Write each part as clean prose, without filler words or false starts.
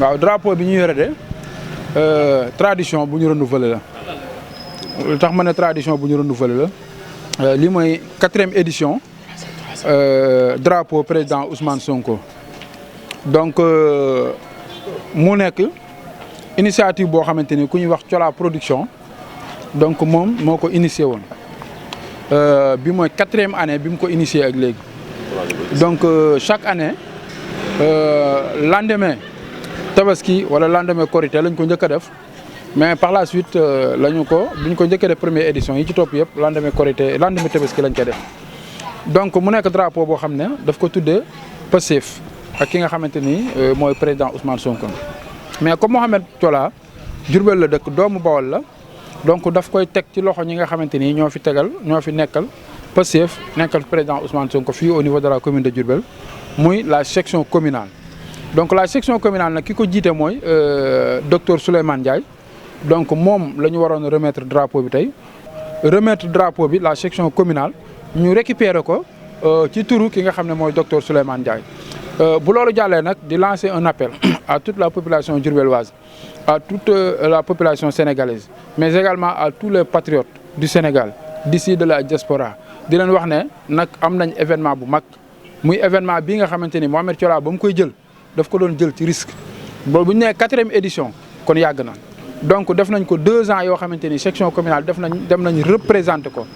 waaw drapeau bi ñu yore de tradition bu ñu renouveler la lu tax ma ne tradition bu ñu renouveler la lii mooy 4e édition drapeau président Ousmane Sonko donc mu nekk initiative boo xamante ni ku ñuy wax Thiolla production donc moom moo ko initié woon bi mooy 4e année bi mu ko initié ak léegi donc chaque année lendemain tabaski wala lendemain korité lañ ko njëkk a def mais par la suite lañu ko buñ ko njëkkee def première édition yi ci topp yëpp lendemain korité lendemain tabaski lañ koy def donc mu nekk drapeau boo xam ne daf ko tuddee Pastef ak ki nga xamante ni mooy président Ousmane Sonko mais comme Mouhamed Thiolla Diourbel la dëkk doomu Bawol la donc daf koy teg ci loxo ñi nga xamante ni ñoo fi nekkal Pastef nekkal président Ousmane Sonko fii au niveau de la commune de Diourbel muy la section communale. donc la section communale nag ki ko jiite mooy docteur Souleymane Ndiaye donc moom la ñu waroon a remettre drapeau bi tey remettre drapeau bi la section communale ñu récupérer ko ci turu ki nga xam ne mooy docteur Souleymane Ndiaye. bu loolu jàllee nag di lancer un appel à toute la population diourbelloise à toute la population sénégalaise mais également à tous les patriotes du Sénégal d'ici de la diaspora di leen wax ne nag am nañ événement bu mag muy événement bii nga xamante ni Mouhamed Thiolla ba mu koy jël daf ko doon jël ci risque boobu bu ñu nee 4e édition kon yàgg na donc def nañ ko 2 ans yoo xamante ni section communale dem nañ représenter ko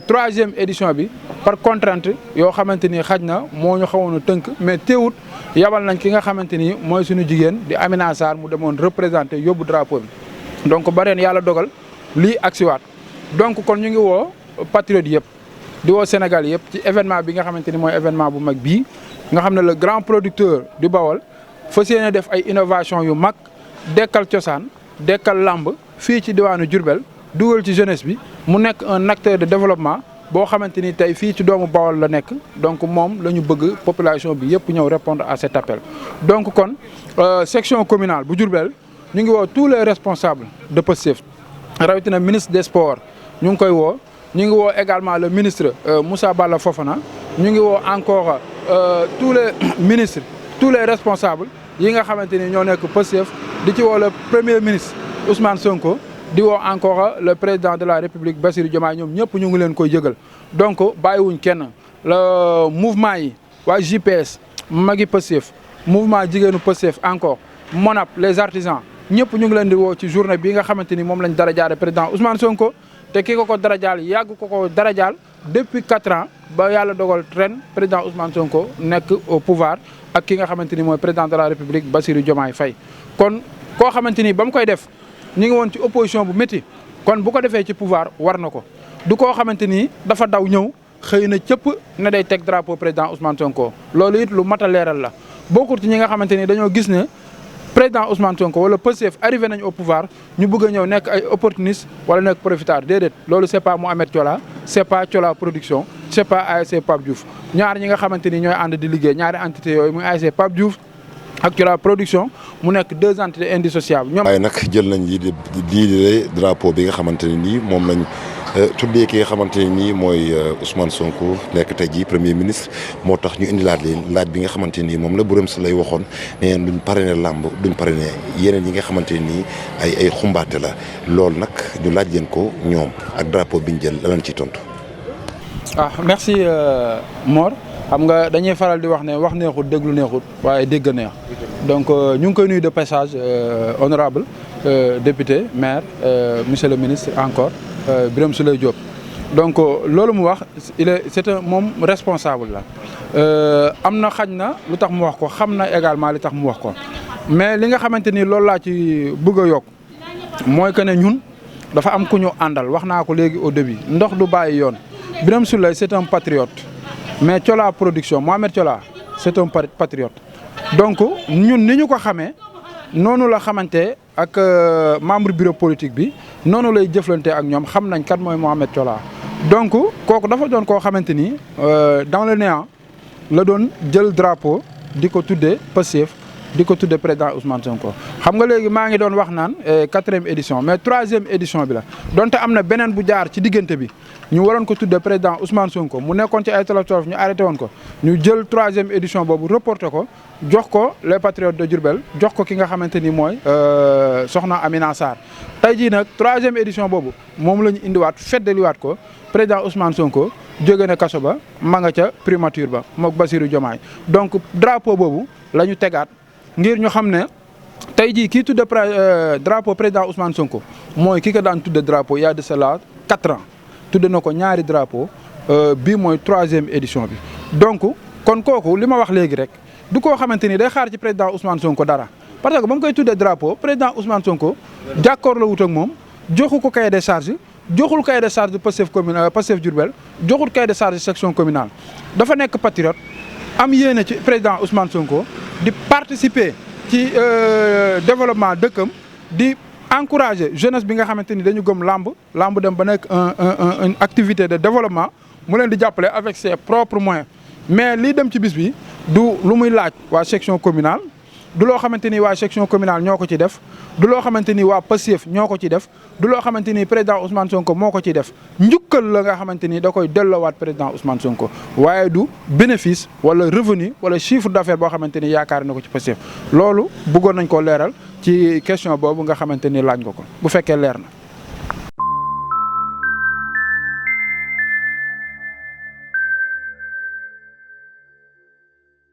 3e édition bi par contrainte yoo xamante ni xaj na moo ñu xawoon a tënk mais teewut yabal nañ ki nga xamante ni mooy suñu jigéen di Amina Sarr mu demoon représenter yóbbu drapeau bi donc ba ren yàlla dogal lii agsiwaat donc kon ñu ngi woo patriotes yëpp di woo Sénégal yëpp ci événement bi nga xamante ni mooy événement bu mag bii nga xam ne le grand producteur du Bawol fas yéene def ay innovation yu mag dekkal cosaan dekkal lamb fii ci diwaanu Diourbel dugal ci jeunesse bi mu nekk un acteur de développement boo xamante ni tey fii ci doomu Bawol la nekk donc moom la ñu bëgg population bi yëpp ñëw répondre à cet appel. donc kon section communale bu Diourbel ñu ngi woo tous les responsables de Pastef rawatina ministre des sports ñu ngi koy woo ñu ngi woo également le ministre Moussa Balla Fofana ñu ngi woo encore tous les ministres tous les responsables yi nga xamante ni ñoo nekk Pastef di ci woo le premier ministre Ousmane Sonko. di woo encore le président de la République Bassirou Diomaye ñoom ñëpp ñu ngi leen koy yëgal donc bàyyiwuñ kenn le mouvement yi waa JPS magi Pastef mouvement jigéenu Pastef encore MONAP les artisans ñëpp ñu ngi leen di woo ci journée bi nga xamante ni moom lañ dara jaale président Ousmane Sonko te ki ko dara jaal yàgg ko dara jaal depuis 4 ans ba yàlla dogal ren président Ousmane Sonko nekk au pouvoir ak ki nga xamante ni mooy président de la République Bassirou Diomaye Faye kon koo xamante ni ba mu koy def ñu ngi woon ci opposition bu métti kon bu ko defee ci pouvoir war na ko du koo xamante ni dafa daw ñëw xëy na cëpp ne day teg drapeau président Ousmane Sonko loolu it lu mat a leeral la bokkul ci ñi nga xamante ni dañoo gis ne président Ousmane Sonko wala Pastef arrivé nañ au pouvoir ñu bëgg a ñëw nekk ay opportuniste wala nekk profiteur déedéet loolu c'est pas Mouhamed Thiolla c'est pas Thiolla production c'est pas ASC Pape Diouf ñaar ñi nga xamante ni ñooy ànd di liggéey ñaari entité yooyu muy ASC Pape Diouf ak Thiolla production mu nekk 2 entités indissociables. ñoom waaye nag jël nañ lii di drapeau bi nga xamante ne nii moom lañ tuddee ki nga xamante ne nii mooy Ousmane Sonko nekk tey jii premier ministre moo tax ñu indilaat leen laaj bi nga xamante nii moom la Birame Souleye waxoon nee duñ parrainé làmb duñ parrainé yeneen yi nga xamante nii ay xumbaate la loolu nag ñu laaj leen ko ñoom ak drapeau bi ñu jël la lañ ciy tontu. merci Mor. xam nga dañuy faral di wax ne wax neexut déglu neexut waaye dégg neex donc ñu ngi koy nuyu de passage honorable député maire monsieur le ministre encore Birame Souleye Diop. donc loolu mu wax c'est un moom responsable la am na xañ na lu tax mu wax ko xam na également li tax mu wax ko mais li nga xamante ni loolu laa ci bëgg a yokk mooy que ne ñun dafa am ku ñu àndal wax naa ko léegi au début ndox du bàyyi yoon Birame Souleye c'est un patriote. mais Thiolla production Mouhamed Thiolla c'est un patriote donc ñun ni ñu ko xamee noonu la xamante ak membre bureau politique bi noonu lay jëflante ak ñoom xam nañ kat mooy Mouhamed Thiolla donc kooku dafa doon koo xamante ni dans le néant la doon jël drapeau di ko tuddee Pastef di ko tudde président Ousmane Sonko. xam nga léegi maa ngi doon wax naan 4e édition mais 3e édition bi la donte am na beneen bu jaar ci diggante bi ñu waroon ko tudde président Ousmane Sonko mu nekkoon ci ay tolof-tolof ñu arrêté woon ko ñu jël 3e édition boobu reporté ko jox ko les patriotes de Diourbel jox ko ki nga xamante ni mooy soxna Amina Sarr tey jii nag 3e édition boobu moom la ñu indiwaat feddaliwaat ko président Ousmane Sonko jóge na kaso ba ma nga ca primature ba mook Bassirou Diomaye donc drapeau boobu la ñu tegaat ngir ñu xam ne tey jii kii tudde drapeau président Ousmane Sonko mooy ki ko daan tudde drapeau il y a de cela 4 ans tudde na ko ñaari drapeau bii mooy 3e édition bi donc kon kooku li ma wax léegi rek du koo xamante ni day xaar ci président Ousmane Sonko dara parce que ba mu koy tudde drapeau président Ousmane Sonko jàkkoor la wut ak moom joxu ko cahier de charge joxul cahier de charge Pastef Pastef Diourbel joxul cahier de charge section communale dafa nekk patriote am yéene ci président Ousmane Sonko di participer ci développement dëkkam di encourager jeunesse bi nga xamante ni dañu gëm lamb dem ba nekk une activité de développement mu leen di jàppale avec ses propres moyens mais lii dem ci bis bi du lu muy laaj waa section communale du loo xamante ni waa section communale ñoo ko ci def du loo xamante ni waa Pastef ñoo ko ci def du loo xamante ni président Ousmane Sonko moo ko ci def njukkal la nga xamante ni da koy delloowaat président Ousmane Sonko waaye du bénéfice wala revenu wala chiffre d'affaires boo xamante ni yaakaar na ko ci Pastef loolu bëggoon nañ koo leeral ci question boobu nga xamante ni laaj nga ko bu fekkee leer na.